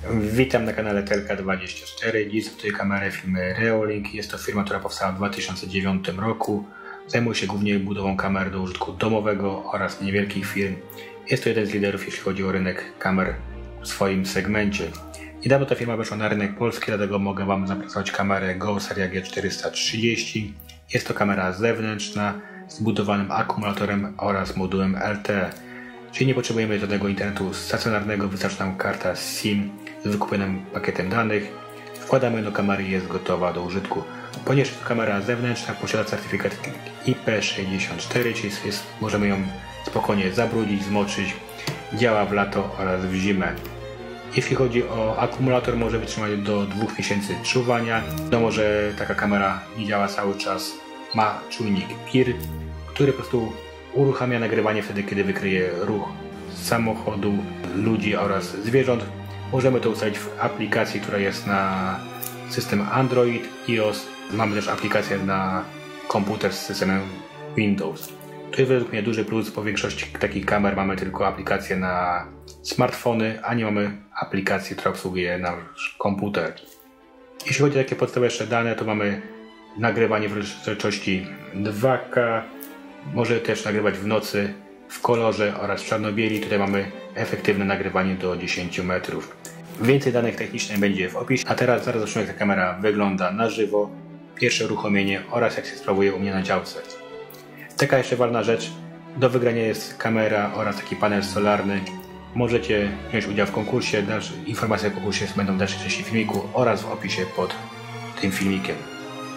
Witam na kanale Telka24. Dziś zamontuję kamerę firmy Reolink. Jest to firma, która powstała w 2009 roku. Zajmuje się głównie budową kamer do użytku domowego oraz niewielkich firm. Jest to jeden z liderów, jeśli chodzi o rynek kamer w swoim segmencie. Niedawno ta firma weszła na rynek polski, dlatego mogę Wam zaprezentować kamerę Go Seria G430. Jest to kamera zewnętrzna z budowanym akumulatorem oraz modułem LTE. Czyli nie potrzebujemy żadnego internetu stacjonarnego, wystarczy nam karta SIM z wykupionym pakietem danych. Wkładamy do kamery i jest gotowa do użytku. Ponieważ to kamera zewnętrzna, posiada certyfikat IP64, czyli możemy ją spokojnie zabrudzić, zmoczyć. Działa w lato oraz w zimę. Jeśli chodzi o akumulator, może wytrzymać do 2 miesięcy czuwania. Wiadomo, że taka kamera nie działa cały czas. Ma czujnik PIR, który po prostu uruchamia nagrywanie wtedy, kiedy wykryje ruch samochodu, ludzi oraz zwierząt. Możemy to ustawić w aplikacji, która jest na system Android, iOS. Mamy też aplikację na komputer z systemem Windows. To jest według mnie duży plus, bo większości takich kamer mamy tylko aplikację na smartfony, a nie mamy aplikacji, która obsługuje nasz komputer. Jeśli chodzi o takie podstawowe jeszcze dane, to mamy nagrywanie w rozdzielczości 2K. Może też nagrywać w nocy, w kolorze oraz w czarno-bieli. Tutaj mamy efektywne nagrywanie do 10 metrów. Więcej danych technicznych będzie w opisie. A teraz zaraz zobaczymy, jak ta kamera wygląda na żywo, pierwsze uruchomienie oraz jak się sprawuje u mnie na działce. Taka jeszcze ważna rzecz. Do wygrania jest kamera oraz taki panel solarny. Możecie wziąć udział w konkursie. Informacje o konkursie będą w dalszej części filmiku oraz w opisie pod tym filmikiem.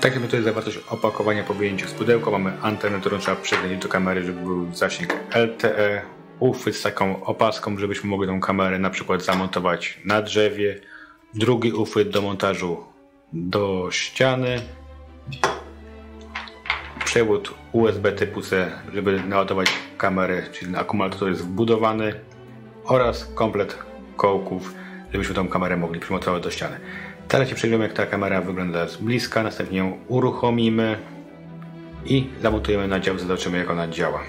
Tak jak to jest zawartość opakowania po wyjęciu z pudełka. Mamy antenę, którą trzeba przykręcić do kamery, żeby był zasięg LTE. Uchwyt z taką opaską, żebyśmy mogli tą kamerę na przykład zamontować na drzewie. Drugi uchwyt do montażu do ściany. Przewód USB typu C, żeby naładować kamerę, czyli akumulator jest wbudowany. Oraz komplet kołków, żebyśmy tą kamerę mogli przymontować do ściany. Teraz się przyjrzymy, jak ta kamera wygląda z bliska, następnie ją uruchomimy i zamontujemy na działce, zobaczymy, jak ona działa.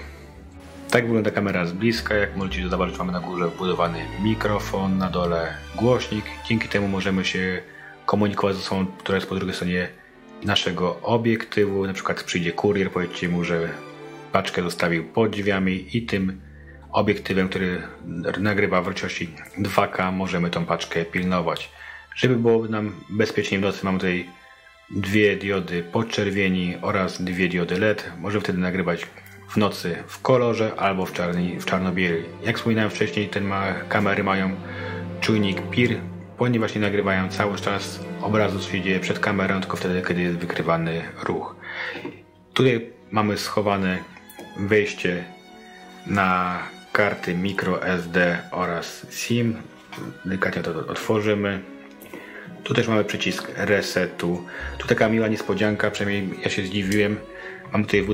Tak wygląda kamera z bliska. Jak możecie zobaczyć, mamy na górze wbudowany mikrofon, na dole głośnik. Dzięki temu możemy się komunikować z osobą, która jest po drugiej stronie naszego obiektywu. Na przykład przyjdzie kurier, powiedzcie mu, że paczkę zostawił pod drzwiami i tym obiektywem, który nagrywa w rozdzielczości 2K, możemy tą paczkę pilnować. Żeby było nam bezpiecznie w nocy, mamy tutaj dwie diody podczerwieni oraz dwie diody LED. Możemy wtedy nagrywać w nocy w kolorze albo w czarno-bieli. Jak wspominałem wcześniej, kamery mają czujnik PIR, ponieważ nie nagrywają cały czas obrazu, co się dzieje przed kamerą, tylko wtedy, kiedy jest wykrywany ruch. Tutaj mamy schowane wejście na karty microSD oraz SIM. Delikatnie to otworzymy. Tu też mamy przycisk resetu. Tu taka miła niespodzianka, przynajmniej ja się zdziwiłem. Mamy tutaj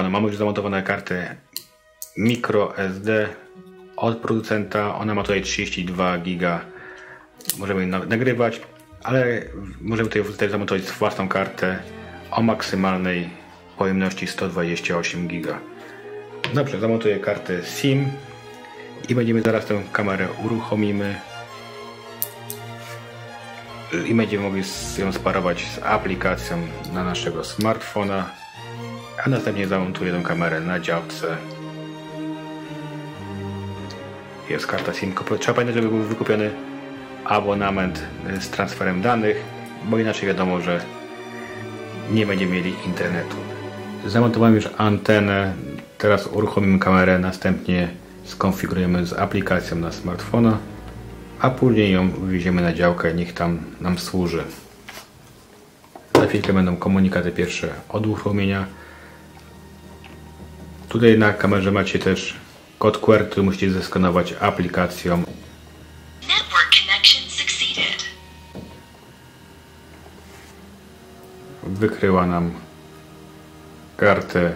mamy już zamontowaną kartę microSD od producenta. Ona ma tutaj 32 GB. Możemy nagrywać, ale możemy tutaj zamontować własną kartę o maksymalnej pojemności 128 GB. Dobrze, zamontuję kartę SIM i będziemy zaraz tę kamerę uruchomimy i będziemy mogli ją sparować z aplikacją na naszego smartfona, a następnie zamontuję tę kamerę na działce. Jest karta SIM. Trzeba pamiętać, żeby był wykupiony abonament z transferem danych, bo inaczej wiadomo, że nie będziemy mieli internetu. Zamontowałem już antenę. Teraz uruchomimy kamerę, następnie skonfigurujemy z aplikacją na smartfona, a później ją wywieziemy na działkę, niech tam nam służy. Za chwilkę będą komunikaty pierwsze od uruchomienia. Tutaj na kamerze macie też kod QR, który musicie zeskanować aplikacją. Wykryła nam kartę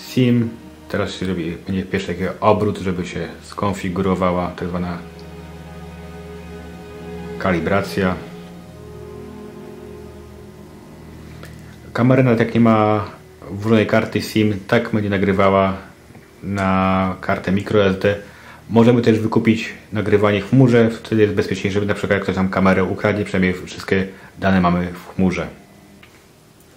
SIM. Teraz się będzie pierwszy taki obrót, żeby się skonfigurowała tak zwana kalibracja. Kamera nawet jak nie ma włożonej karty SIM, tak będzie nagrywała na kartę microSD Możemy też wykupić nagrywanie w chmurze, wtedy jest bezpieczniej, żeby na przykład jak ktoś nam kamerę ukradnie, przynajmniej wszystkie dane mamy w chmurze.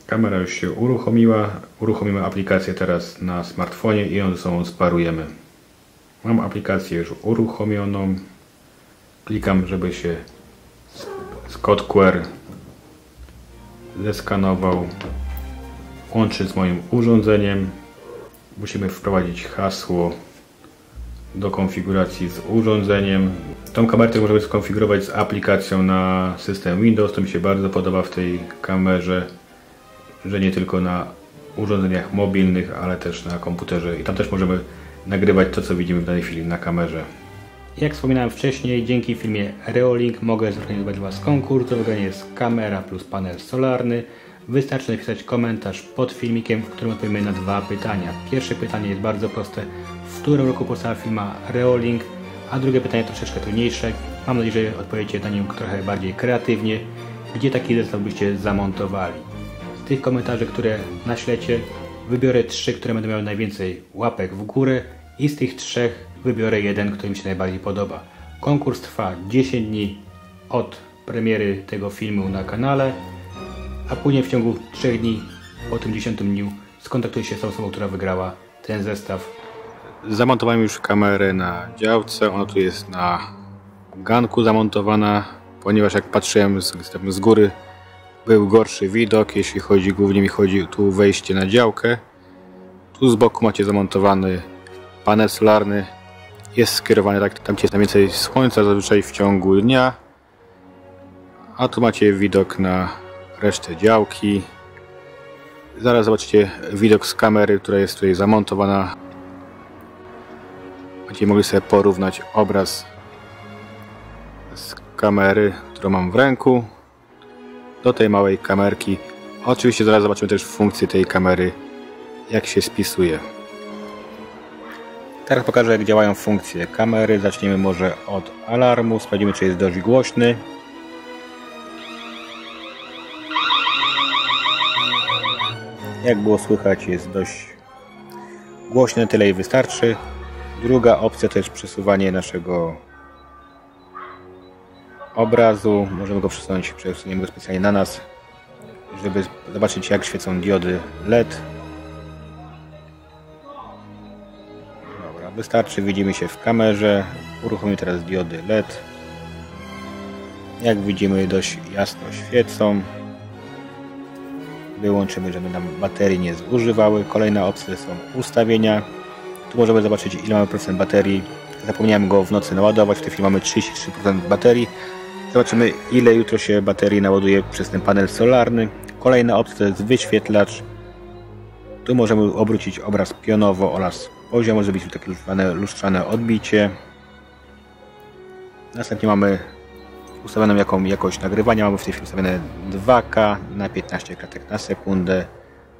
Kamera już się uruchomiła. Uruchomimy aplikację teraz na smartfonie i ją ze sobą sparujemy. Mam aplikację już uruchomioną. Klikam, żeby się kod QR zeskanował. Łączy z moim urządzeniem. Musimy wprowadzić hasło do konfiguracji z urządzeniem. Tą kamerę możemy skonfigurować z aplikacją na system Windows. To mi się bardzo podoba w tej kamerze, że nie tylko na urządzeniach mobilnych, ale też na komputerze. I tam też możemy nagrywać to, co widzimy w danej chwili na kamerze. Jak wspominałem wcześniej, dzięki firmie Reolink mogę zorganizować dla Was konkurs. Do wygrania jest kamera plus panel solarny. Wystarczy napisać komentarz pod filmikiem, w którym odpowiemy na 2 pytania. Pierwsze pytanie jest bardzo proste. W którym roku powstała firma Reolink? A drugie pytanie troszeczkę trudniejsze. Mam nadzieję, że odpowiecie na nim trochę bardziej kreatywnie. Gdzie taki zestaw byście zamontowali? Z tych komentarzy, które naślecie, wybiorę 3, które będą miały najwięcej łapek w górę i z tych 3 wybiorę jeden, który mi się najbardziej podoba. Konkurs trwa 10 dni od premiery tego filmu na kanale, a później w ciągu 3 dni po tym 10 dniu skontaktuję się z tą osobą, która wygrała ten zestaw. Zamontowałem już kamerę na działce, ona tu jest na ganku zamontowana, ponieważ jak patrzyłem z góry, był gorszy widok, jeśli chodzi, głównie mi chodzi tu wejście na działkę. Tu z boku macie zamontowany panel solarny, jest skierowany tak, tam jest najwięcej słońca zazwyczaj w ciągu dnia, a tu macie widok na resztę działki. Zaraz zobaczycie widok z kamery, która jest tutaj zamontowana. Będziecie mogli sobie porównać obraz z kamery, którą mam w ręku, do tej małej kamerki. Oczywiście zaraz zobaczymy też funkcję tej kamery, jak się spisuje. Teraz pokażę, jak działają funkcje kamery. Zaczniemy może od alarmu. Sprawdzimy, czy jest dość głośny. Jak było słychać, jest dość głośny, tyle i wystarczy. Druga opcja to jest przesuwanie naszego obrazu. Możemy go przesunąć, przesuniemy go specjalnie na nas, żeby zobaczyć, jak świecą diody LED. Dobra, wystarczy, widzimy się w kamerze. Uruchomimy teraz diody LED. Jak widzimy, dość jasno świecą. Wyłączymy, żeby nam baterii nie zużywały. Kolejna opcja są ustawienia. Tu możemy zobaczyć, ile mamy procent baterii. Zapomniałem go w nocy naładować. W tej chwili mamy 33% baterii. Zobaczymy, ile jutro się baterii naładuje przez ten panel solarny. Kolejna opcja to jest wyświetlacz. Tu możemy obrócić obraz pionowo oraz poziomo, żeby być takie lustrzane odbicie. Następnie mamy ustawioną jakość nagrywania. Mamy w tej chwili ustawione 2K na 15 klatek na sekundę.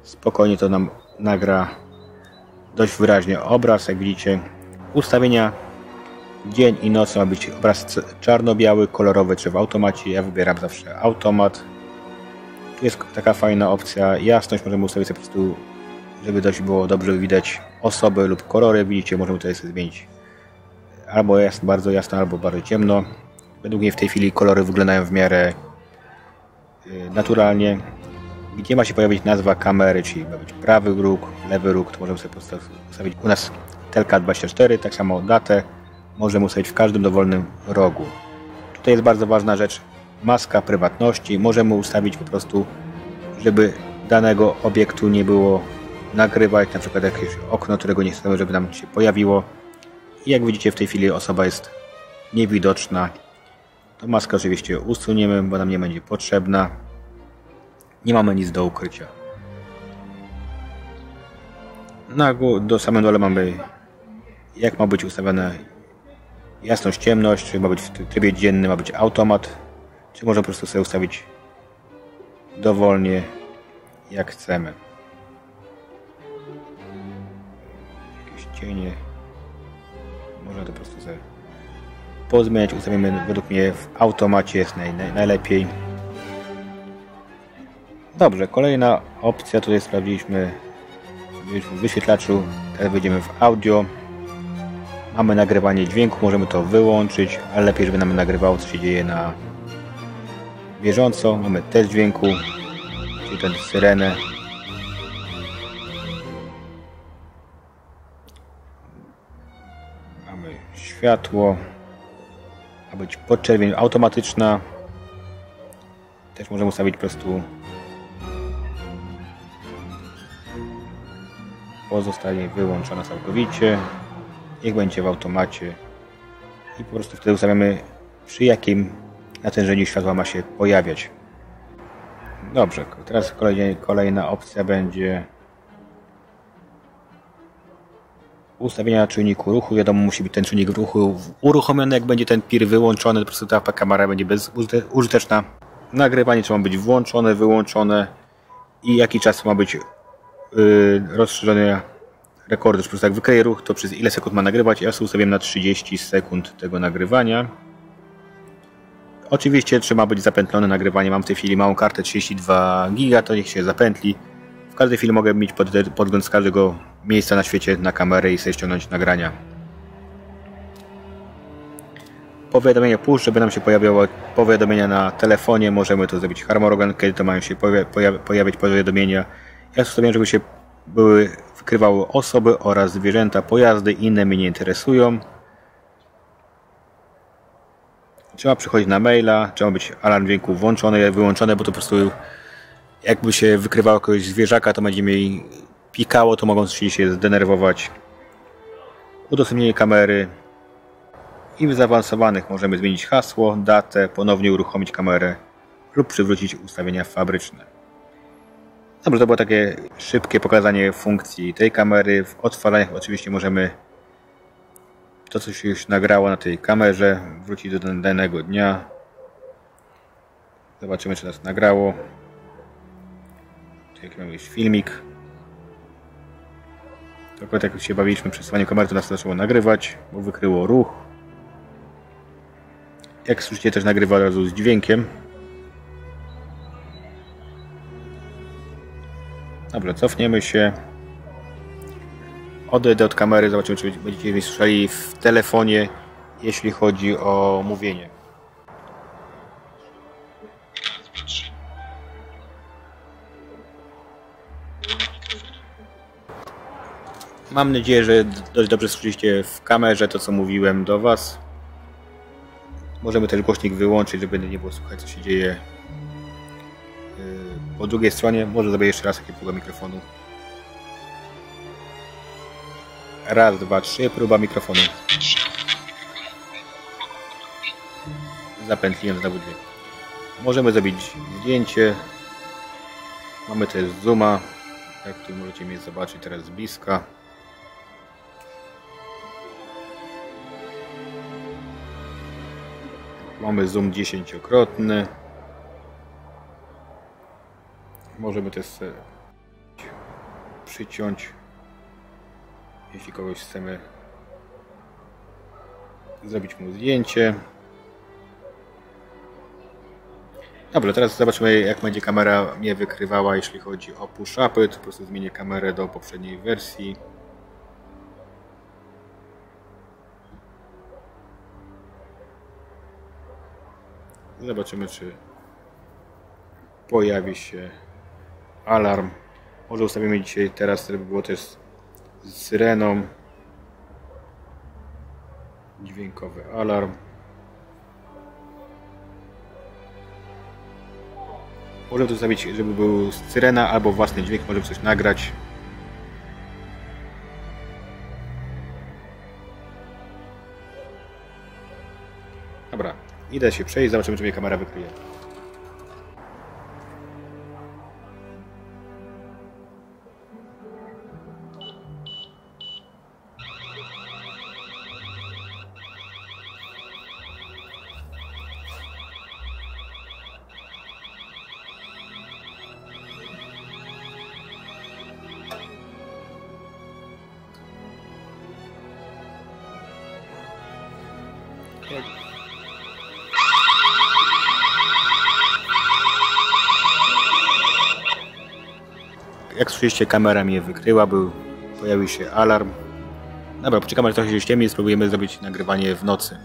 Spokojnie to nam nagra dość wyraźnie obraz. Jak widzicie, ustawienia dzień i noc ma być obraz czarno-biały, kolorowy czy w automacie. Ja wybieram zawsze automat. Tu jest taka fajna opcja jasność. Możemy ustawić sobie po prostu, żeby dość było dobrze widać osoby lub kolory. Widzicie, możemy tutaj sobie zmienić albo jest bardzo jasno, albo bardzo ciemno. Według mnie w tej chwili kolory wyglądają w miarę naturalnie. Gdzie ma się pojawić nazwa kamery, czyli ma być prawy róg, lewy róg, to możemy sobie ustawić u nas Telka24, tak samo datę możemy ustawić w każdym dowolnym rogu. Tutaj jest bardzo ważna rzecz, maska prywatności. Możemy ustawić po prostu, żeby danego obiektu nie było nagrywać, na przykład jakieś okno, którego nie chcemy, żeby nam się pojawiło. I jak widzicie, w tej chwili osoba jest niewidoczna. To maskę oczywiście usuniemy, bo nam nie będzie potrzebna. Nie mamy nic do ukrycia. Do samego dole mamy, jak ma być ustawiona jasność, ciemność, czy ma być w trybie dziennym, ma być automat, czy możemy po prostu sobie ustawić dowolnie, jak chcemy. Jakieś cienie. Można to po prostu sobie pozmieniać. Ustawimy według mnie w automacie, jest najlepiej. Dobrze, kolejna opcja, tutaj sprawdziliśmy w wyświetlaczu, teraz wejdziemy w audio. Mamy nagrywanie dźwięku, możemy to wyłączyć, ale lepiej, żeby nam nagrywało, co się dzieje na bieżąco. Mamy test dźwięku, czyli tę syrenę. Mamy światło, ma być podczerwień automatyczna. Też możemy ustawić po prostu pozostanie wyłączona całkowicie. Niech będzie w automacie. I po prostu wtedy ustawiamy, przy jakim natężeniu światła ma się pojawiać. Dobrze, teraz kolejna opcja będzie ustawienia czujniku ruchu. Wiadomo, musi być ten czujnik ruchu uruchomiony. Jak będzie ten PIR wyłączony, po prostu ta kamera będzie bezużyteczna. Nagrywanie trzeba być włączone, wyłączone i jaki czas ma być rozszerzone rekordy. Po prostu jak wykryje ruch, to przez ile sekund ma nagrywać. Ja sobie ustawiam na 30 sekund tego nagrywania. Oczywiście trzeba być zapętlone nagrywanie. Mam w tej chwili małą kartę 32 GB, to niech się zapętli. W każdej chwili mogę mieć podgląd z każdego miejsca na świecie na kamerę i sobie ściągnąć nagrania. Powiadomienia push, żeby nam się pojawiały powiadomienia na telefonie. Możemy to zrobić harmonogram, kiedy to mają się pojawiać powiadomienia. Ja ustawiam, żeby się wykrywały osoby oraz zwierzęta, pojazdy, inne mnie nie interesują. Trzeba przychodzić na maila, trzeba być alarm dźwięku włączony, wyłączony, bo to po prostu jakby się wykrywało jakiegoś zwierzaka, to będzie mi pikało, to mogą się zdenerwować. Udostępnienie kamery i w zaawansowanych możemy zmienić hasło, datę, ponownie uruchomić kamerę lub przywrócić ustawienia fabryczne. Dobrze, to było takie szybkie pokazanie funkcji tej kamery. W odtwarzaniach oczywiście możemy to, co się już nagrało na tej kamerze, wrócić do danego dnia. Zobaczymy, czy nas nagrało. Tu mamy już filmik. Akurat jak się bawiliśmy przy stosowaniu kamery, to nas zaczęło nagrywać, bo wykryło ruch. Jak słyszycie, też nagrywa od razu z dźwiękiem. Dobrze, cofniemy się. Odejdę od kamery, zobaczymy, czy będziecie mnie słyszeli w telefonie, jeśli chodzi o mówienie. Mam nadzieję, że dość dobrze słyszeliście w kamerze to, co mówiłem do Was. Możemy też głośnik wyłączyć, żeby nie było słychać, co się dzieje po drugiej stronie. Może zrobię jeszcze raz takiego mikrofonu. Raz, dwa, trzy. Próba mikrofonu. Zapętliłem znowu dźwięk. Możemy zrobić zdjęcie. Mamy też zooma. Jak tu możecie mnie zobaczyć teraz z bliska. Mamy zoom 10-krotny. Możemy też przyciąć, jeśli kogoś chcemy zrobić mu zdjęcie. Dobrze, teraz zobaczymy, jak będzie kamera mnie wykrywała, jeśli chodzi o push-upy. Po prostu zmienię kamerę do poprzedniej wersji. Zobaczymy, czy pojawi się alarm. Może ustawimy dzisiaj teraz, żeby było też z syreną. Dźwiękowy alarm. Możemy to ustawić, żeby był syrena albo własny dźwięk, możemy coś nagrać. Dobra, idę się przejść, zobaczymy, czy mnie kamera wykryje. Jak słyszeliście, kamera mnie wykryła, pojawił się alarm. Dobra, poczekamy, aż trochę się ściemni i spróbujemy zrobić nagrywanie w nocy.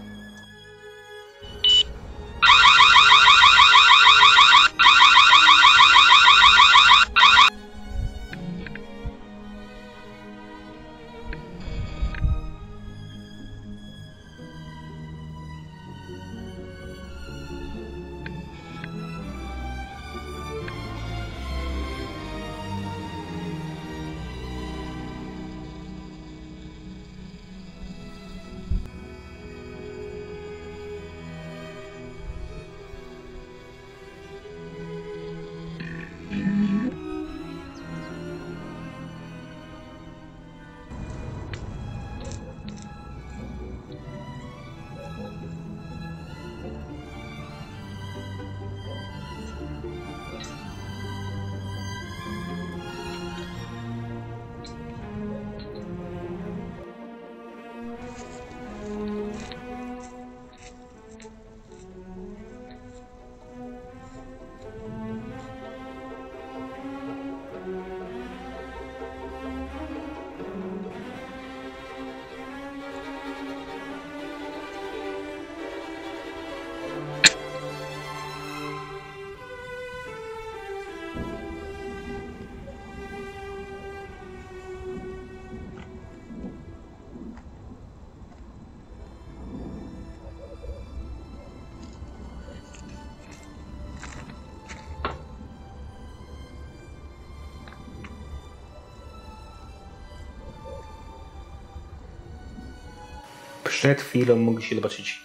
Przed chwilą mogliście zobaczyć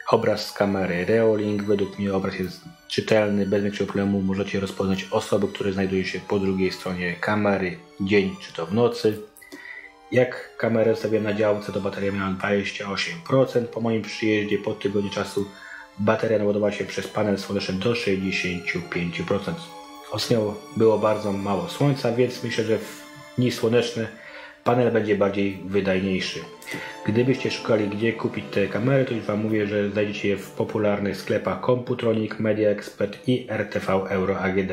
obraz z kamery Reolink. Według mnie obraz jest czytelny, bez większego problemu możecie rozpoznać osoby, które znajdują się po drugiej stronie kamery, dzień czy to w nocy. Jak kamerę zostawiłem na działce, to bateria miała 28%. Po moim przyjeździe po tygodniu czasu bateria naładowała się przez panel słoneczny do 65%. Ostatnio było bardzo mało słońca, więc myślę, że w dni słoneczne panel będzie bardziej wydajniejszy. Gdybyście szukali, gdzie kupić te kamery, to już Wam mówię, że znajdziecie je w popularnych sklepach Computronic, Media Expert i RTV Euro AGD.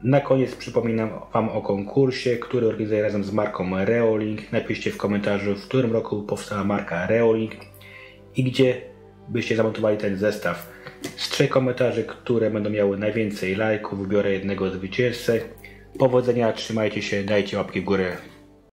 Na koniec przypominam Wam o konkursie, który organizuję razem z marką Reolink. Napiszcie w komentarzu, w którym roku powstała marka Reolink i gdzie byście zamontowali ten zestaw. Z 3 komentarzy, które będą miały najwięcej lajków, wybiorę jednego zwycięzcę. Powodzenia, trzymajcie się, dajcie łapki w górę.